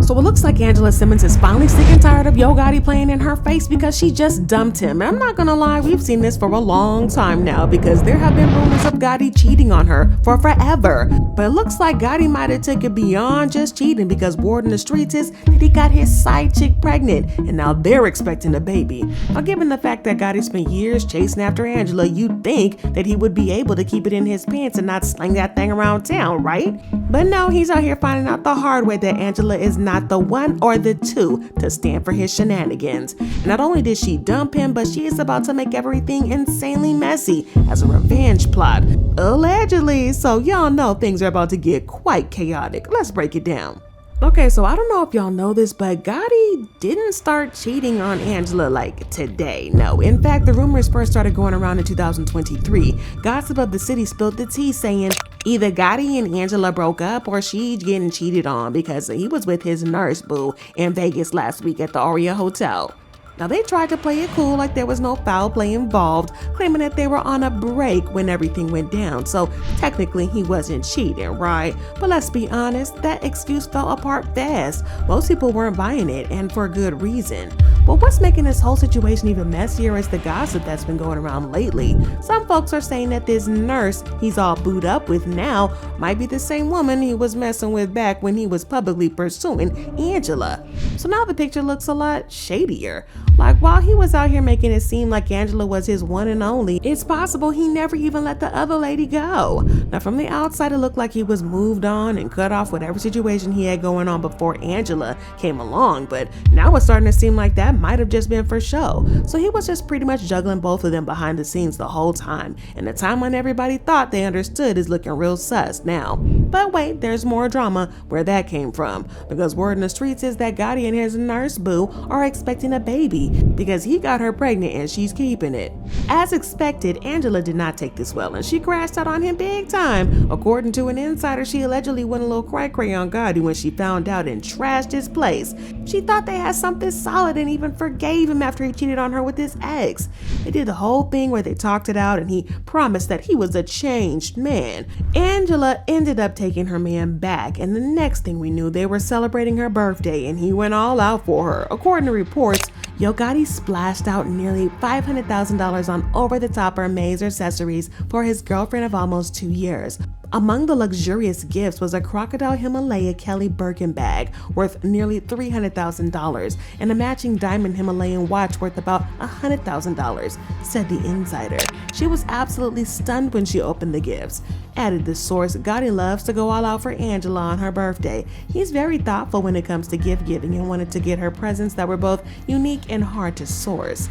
So it looks like Angela Simmons is finally sick and tired of Yo Gotti playing in her face because she just dumped him. And I'm not gonna lie, we've seen this for a long time now because there have been rumors of Gotti cheating on her for forever. But it looks like Gotti might have taken it beyond just cheating because word in the streets is that he got his side chick pregnant and now they're expecting a baby. Now given the fact that Gotti spent years chasing after Angela, you'd think that he would be able to keep it in his pants and not sling that thing around town, right? But no, he's out here finding out the hard way that Angela is not the one or the two to stand for his shenanigans. And not only did she dump him, but she is about to make everything insanely messy as a revenge plot. Allegedly, so y'all know things are about to get quite chaotic. Let's break it down. Okay, so I don't know if y'all know this, but Gotti didn't start cheating on Angela like today. No, in fact, the rumors first started going around in 2023. Gossip of the city spilled the tea saying either Gotti and Angela broke up or she's getting cheated on because he was with his nurse boo in Vegas last week at the Aria Hotel. Now they tried to play it cool like there was no foul play involved, claiming that they were on a break when everything went down, so technically he wasn't cheating, right? But let's be honest, that excuse fell apart fast. Most people weren't buying it, and for good reason. But what's making this whole situation even messier is the gossip that's been going around lately. Some folks are saying that this nurse he's all booed up with now might be the same woman he was messing with back when he was publicly pursuing Angela. So now the picture looks a lot shadier. Like while he was out here making it seem like Angela was his one and only, it's possible he never even let the other lady go. Now from the outside it looked like he was moved on and cut off whatever situation he had going on before Angela came along, but now it's starting to seem like that might have just been for show. So he was just pretty much juggling both of them behind the scenes the whole time, and the timeline everybody thought they understood is looking real sus now. But wait, there's more drama where that came from, because word in the streets is that Gotti and his nurse boo are expecting a baby because he got her pregnant and she's keeping it. As expected, Angela did not take this well and she crashed out on him big time. According to an insider, she allegedly went a little cray-cray on Gotti when she found out and trashed his place. She thought they had something solid and even forgave him after he cheated on her with his ex. They did the whole thing where they talked it out and he promised that he was a changed man. Angela ended up taking her man back, and the next thing we knew, they were celebrating her birthday and he went all out for her. According to reports, Yo Gotti splashed out nearly $500,000 on over-the-top Hermes accessories for his girlfriend of almost 2 years. Among the luxurious gifts was a crocodile Himalaya Kelly Birkin bag worth nearly $300,000 and a matching diamond Himalayan watch worth about $100,000, said the insider. She was absolutely stunned when she opened the gifts. Added the source, Gotti loves to go all out for Angela on her birthday. He's very thoughtful when it comes to gift giving and wanted to get her presents that were both unique and hard to source.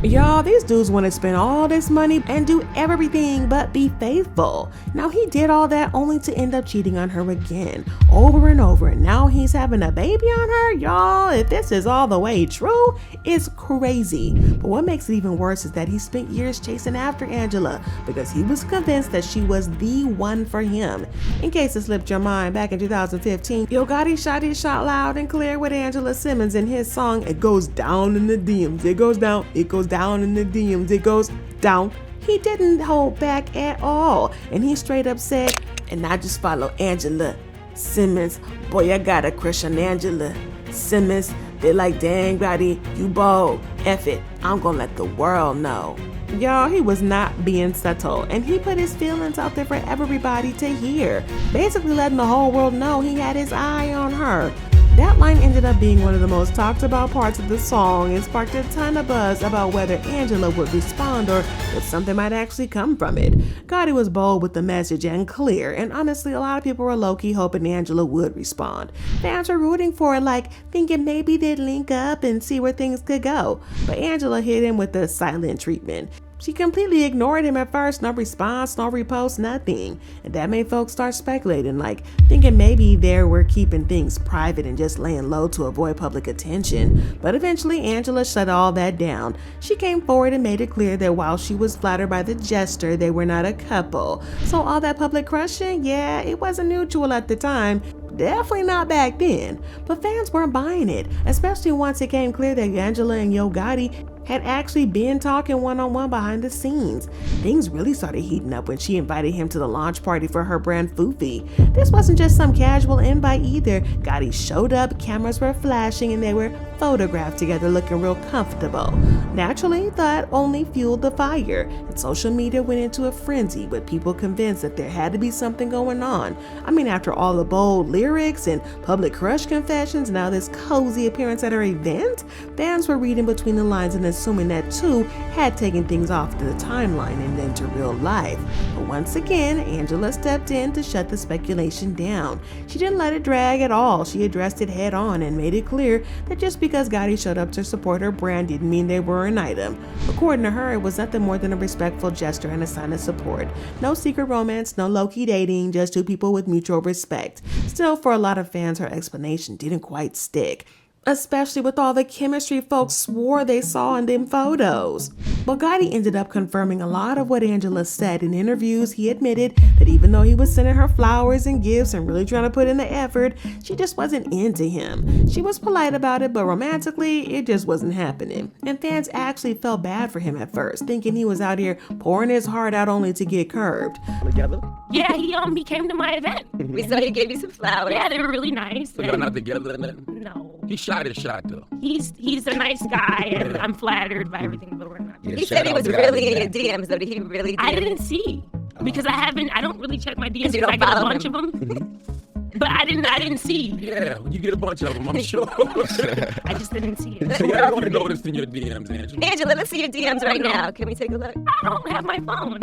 Y'all, these dudes want to spend all this money and do everything but be faithful. Now he did all that only to end up cheating on her again, over and over, and now he's having a baby on her? Y'all, if this is all the way true, it's crazy. But what makes it even worse is that he spent years chasing after Angela because he was convinced that she was the one for him. In case it slipped your mind, back in 2015, Yo Gotti shot his shot loud and clear with Angela Simmons in his song It Goes Down in the DMs. It goes down in the DMs, it goes down. He didn't hold back at all, and he straight up said, and I just follow Angela Simmons. Boy, I got a crush on Angela Simmons. They like, dang, Gotti, you bold. F it, I'm gonna let the world know. Y'all, he was not being subtle, and he put his feelings out there for everybody to hear, basically letting the whole world know he had his eye on her. That line ended up being one of the most talked about parts of the song and sparked a ton of buzz about whether Angela would respond or if something might actually come from it. Gotti was bold with the message and clear, and honestly a lot of people were low-key hoping Angela would respond. Fans were rooting for it, like thinking maybe they'd link up and see where things could go. But Angela hit him with the silent treatment. She completely ignored him at first, no response, no repost, nothing. And that made folks start speculating, like thinking maybe they were keeping things private and just laying low to avoid public attention. But eventually Angela shut all that down. She came forward and made it clear that while she was flattered by the gesture, they were not a couple. So all that public crushing, yeah, it wasn't mutual at the time. Definitely not back then, but fans weren't buying it, especially once it came clear that Angela and Yo Gotti had actually been talking one-on-one behind the scenes. Things really started heating up when she invited him to the launch party for her brand Foofy. This wasn't just some casual invite either. Gotti showed up, cameras were flashing, and they were photographed together looking real comfortable. Naturally, that only fueled the fire, and social media went into a frenzy with people convinced that there had to be something going on. I mean, after all the bold lyrics and public crush confessions, now this cozy appearance at her event, fans were reading between the lines and assuming that two had taken things off the timeline and into real life. But once again, Angela stepped in to shut the speculation down. She didn't let it drag at all. She addressed it head on and made it clear that just because Gotti showed up to support her brand didn't mean they were an item. According to her, it was nothing more than a respectful gesture and a sign of support. No secret romance, no low-key dating, just two people with mutual respect. Still, for a lot of fans, her explanation didn't quite stick, especially with all the chemistry folks swore they saw in them photos. But Gotti ended up confirming a lot of what Angela said. In interviews, he admitted that even though he was sending her flowers and gifts and really trying to put in the effort, she just wasn't into him. She was polite about it, but romantically, it just wasn't happening. And fans actually felt bad for him at first, thinking he was out here pouring his heart out only to get curved. Together? Yeah, he came to my event. We saw he gave you some flowers. Yeah, they were really nice. So y'all not together then? No. He shot his shot though. He's a nice guy, and I'm flattered by everything, but we're not. Yeah, He said he was really in your DMs, though. Did he really? I didn't see because I don't really check my DMs. You don't I got a follow bunch him. of them. But I didn't see. Yeah, when you get a bunch of them, I'm sure. I just didn't see it. So y'all gonna notice in your DMs, Angela. Angela, let's see your DMs right now. Can we take a look? I don't have my phone.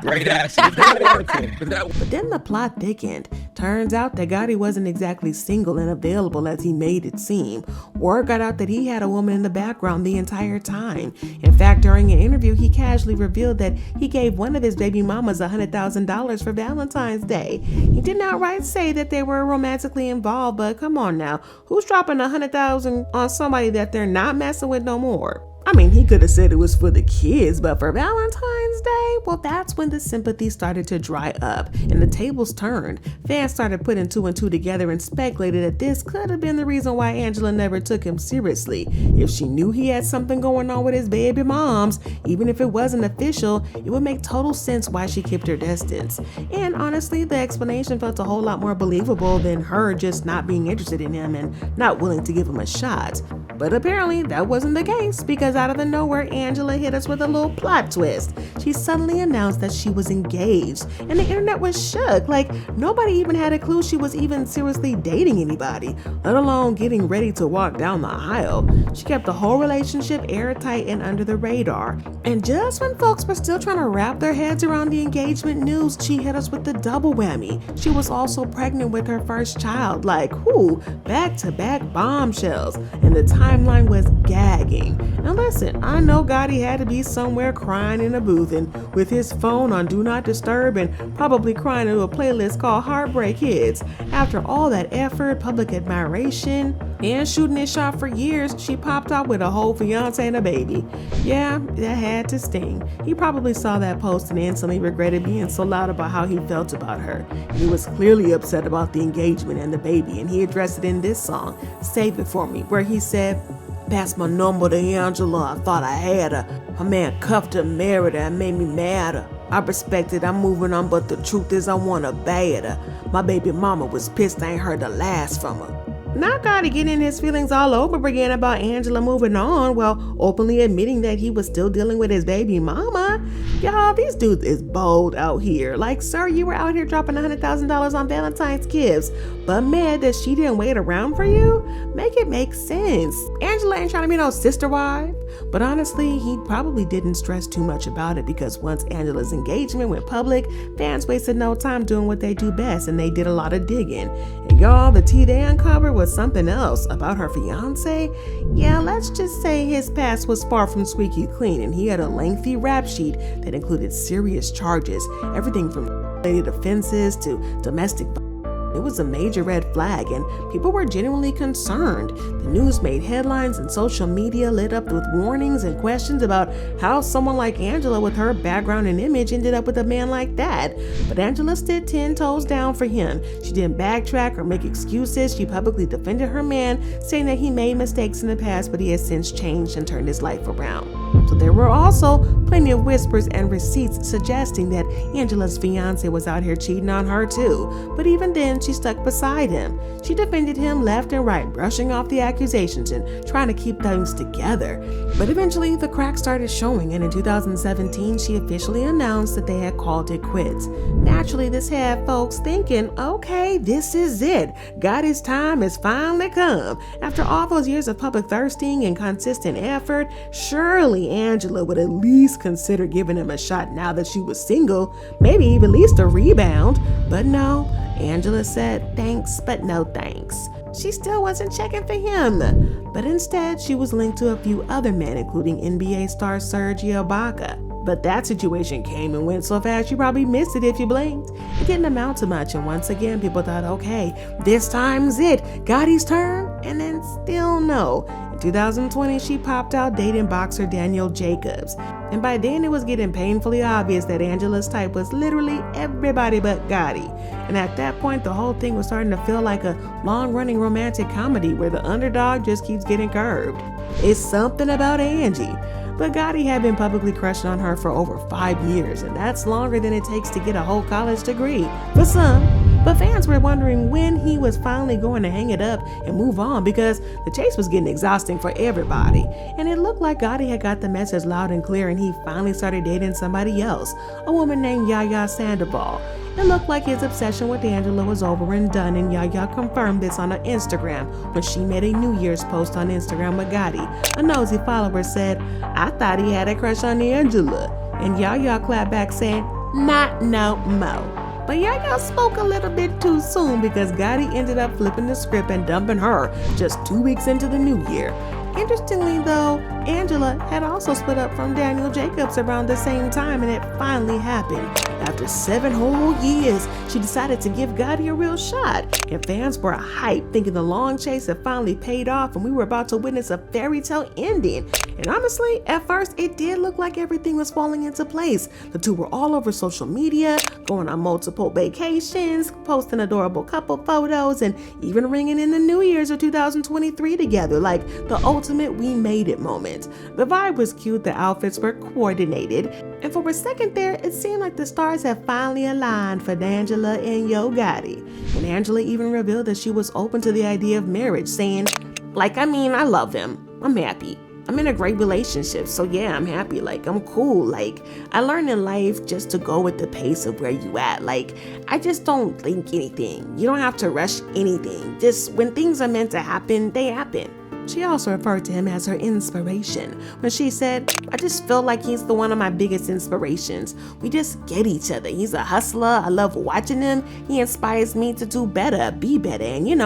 Great accent. But then the plot thickened. Turns out that Gotti wasn't exactly single and available as he made it seem. Word got out that he had a woman in the background the entire time. In fact, during an interview, he casually revealed that he gave one of his baby mamas $100,000 for Valentine's Day. He did not outright say that they were romantically involved, but come on now, who's dropping $100,000 on somebody that they're not messing with no more? I mean, he could have said it was for the kids, but for Valentine's Day, well, that's when the sympathy started to dry up and the tables turned. Fans started putting two and two together and speculated that this could have been the reason why Angela never took him seriously. If she knew he had something going on with his baby moms, even if it wasn't official, it would make total sense why she kept her distance. And honestly, the explanation felt a whole lot more believable than her just not being interested in him and not willing to give him a shot. But apparently that wasn't the case, because out of the nowhere, Angela hit us with a little plot twist. She suddenly announced that she was engaged, and the internet was shook. Like, nobody even had a clue she was even seriously dating anybody, let alone getting ready to walk down the aisle. She kept the whole relationship airtight and under the radar. And just when folks were still trying to wrap their heads around the engagement news, she hit us with the double whammy. She was also pregnant with her first child. Like, whoo, back-to-back bombshells. And the timeline was gagging. Now listen, I know Gotti had to be somewhere crying in a booth and with his phone on Do Not Disturb and probably crying to a playlist called Heartbreak Hits. After all that effort, public admiration, and shooting his shot for years, she popped out with a whole fiance and a baby. Yeah, that had to sting. He probably saw that post and instantly regretted being so loud about how he felt about her. He was clearly upset about the engagement and the baby, and he addressed it in this song, Save It For Me, where he said, "Passed my number to Angela, I thought I had her. Her man cuffed her, married her, and made me madder. I respect it, I'm moving on, but the truth is I want her badder. My baby mama was pissed I ain't heard the last from her." Not Gotti getting his feelings all over again about Angela moving on while openly admitting that he was still dealing with his baby mama. Y'all, these dudes is bold out here. Like, sir, you were out here dropping $100,000 on Valentine's gifts, but mad that she didn't wait around for you? Make it make sense. Angela ain't trying to be no sister wife. But honestly, he probably didn't stress too much about it, because once Angela's engagement went public, fans wasted no time doing what they do best, and they did a lot of digging. And y'all, the tea they uncovered was something else about her fiance. Yeah, let's just say his past was far from squeaky clean, and he had a lengthy rap sheet that included serious charges, everything from related offenses to domestic violence. It was a major red flag, and people were genuinely concerned. The news made headlines, and social media lit up with warnings and questions about how someone like Angela, with her background and image, ended up with a man like that. But Angela stood 10 toes down for him. She didn't backtrack or make excuses. She publicly defended her man, saying that he made mistakes in the past, but he has since changed and turned his life around. So there were also plenty of whispers and receipts suggesting that Angela's fiance was out here cheating on her too. But even then, she stuck beside him. She defended him left and right, brushing off the accusations and trying to keep things together. But eventually, the cracks started showing, and in 2017, she officially announced that they had called it quits. Naturally, this had folks thinking, okay, this is it. Gotti's time has finally come. After all those years of public thirsting and consistent effort, surely Angela would at least consider giving him a shot now that she was single, maybe even at least a rebound. But no, Angela said thanks, but no thanks. She still wasn't checking for him, but instead she was linked to a few other men, including NBA star Sergio Ibaka. But that situation came and went so fast you probably missed it if you blinked. It didn't amount to much, and once again people thought, okay, this time's it, Gotti's turn, and then still no. In 2020, she popped out dating boxer Daniel Jacobs, and by then it was getting painfully obvious that Angela's type was literally everybody but Gotti. And at that point, the whole thing was starting to feel like a long-running romantic comedy where the underdog just keeps getting curved. It's something about Angie. But Gotti had been publicly crushing on her for over 5 years, and that's longer than it takes to get a whole college degree for some. But fans were wondering when he was finally going to hang it up and move on, because the chase was getting exhausting for everybody. And it looked like Gotti had got the message loud and clear, and he finally started dating somebody else, a woman named Yaya Sandoval. It looked like his obsession with Angela was over and done, and Yaya confirmed this on her Instagram when she made a New Year's post on Instagram with Gotti. A nosy follower said, "I thought he had a crush on Angela." And Yaya clapped back saying, "Not no mo." But Yaya spoke a little bit too soon, because Gotti ended up flipping the script and dumping her just 2 weeks into the new year. Interestingly though, Angela had also split up from Daniel Jacobs around the same time, and it finally happened. After 7 whole years, she decided to give Gotti a real shot, and fans were hyped, thinking the long chase had finally paid off and we were about to witness a fairy tale ending. And honestly, at first it did look like everything was falling into place. The two were all over social media, going on multiple vacations, posting adorable couple photos, and even ringing in the New Year's of 2023 together, like the ultimate we made it moment. The vibe was cute, the outfits were coordinated, and for a second there, it seemed like the stars had finally aligned for Angela and Yo Gotti. And Angela even revealed that she was open to the idea of marriage, saying, I love him. I'm happy. I'm in a great relationship, so yeah, I'm happy. I'm cool. I learned in life just to go with the pace of where you at. I just don't think anything. You don't have to rush anything. Just when things are meant to happen, they happen. She also referred to him as her inspiration when she said, "I just feel like he's the one of my biggest inspirations. We just get each other. He's a hustler. I love watching him. He inspires me to do better, be better. And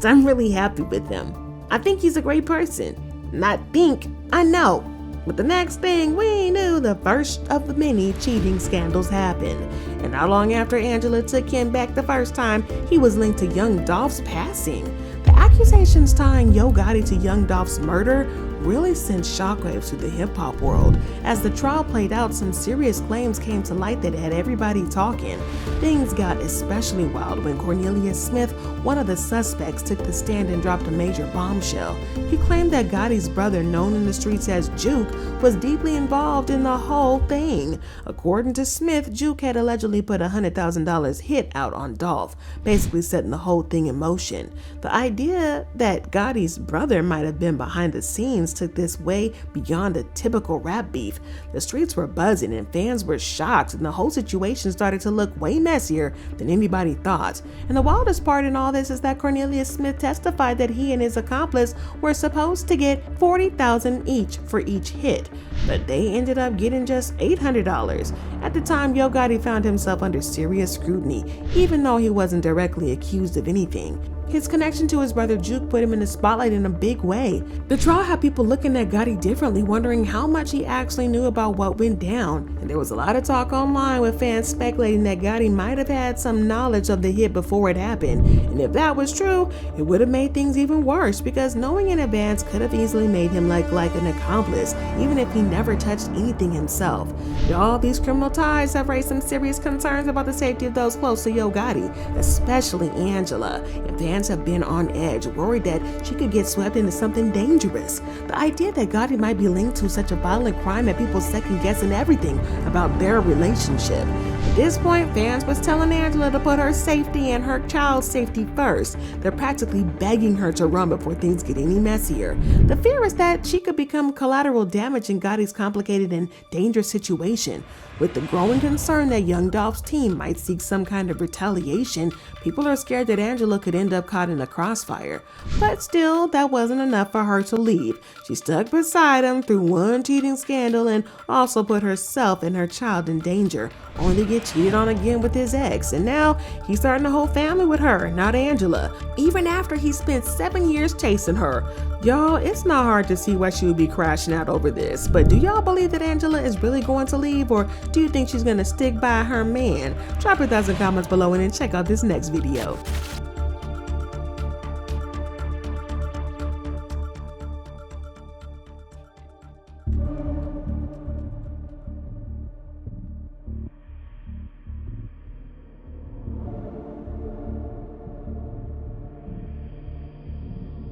I'm really happy with him. I think he's a great person. Not think, I know." But the next thing we knew, the first of the many cheating scandals happened. And not long after Angela took him back the first time, he was linked to Young Dolph's passing. The accusations tying Yo Gotti to Young Dolph's murder really sent shockwaves through the hip-hop world. As the trial played out, some serious claims came to light that had everybody talking. Things got especially wild when Cornelius Smith, one of the suspects, took the stand and dropped a major bombshell. He claimed that Gotti's brother, known in the streets as Juke, was deeply involved in the whole thing. According to Smith, Juke had allegedly put a $100,000 hit out on Dolph, basically setting the whole thing in motion. The idea that Gotti's brother might have been behind the scenes took this way beyond a typical rap beef. The streets were buzzing and fans were shocked, and the whole situation started to look way messier than anybody thought. And the wildest part in all this is that Cornelius Smith testified that he and his accomplice were supposed to get $40,000 each for each hit, but they ended up getting just $800. At the time, Yo Gotti found himself under serious scrutiny, even though he wasn't directly accused of anything. His connection to his brother Juke put him in the spotlight in a big way. The trial had people looking at Gotti differently, wondering how much he actually knew about what went down. And there was a lot of talk online with fans speculating that Gotti might have had some knowledge of the hit before it happened. And if that was true, it would have made things even worse, because knowing in advance could have easily made him look like an accomplice, even if he never touched anything himself. Y'all, these criminal ties have raised some serious concerns about the safety of those close to Yo Gotti, especially Angela. And fans have been on edge, worried that she could get swept into something dangerous. The idea that Gotti might be linked to such a violent crime that people second guessing everything about their relationship. At this point, fans was telling Angela to put her safety and her child's safety first. They're practically begging her to run before things get any messier. The fear is that she could become collateral damage in Gotti's complicated and dangerous situation. With the growing concern that Young Dolph's team might seek some kind of retaliation, people are scared that Angela could end up caught in a crossfire. But still, that wasn't enough for her to leave. She stuck beside him through one cheating scandal and also put herself and her child in danger, only to get cheated on again with his ex. And now he's starting a whole family with her, not Angela, even after he spent 7 years chasing her. Y'all, it's not hard to see why she would be crashing out over this, but do y'all believe that Angela is really going to leave, or do you think she's going to stick by her man? Drop your thoughts in comments below and then check out this next video.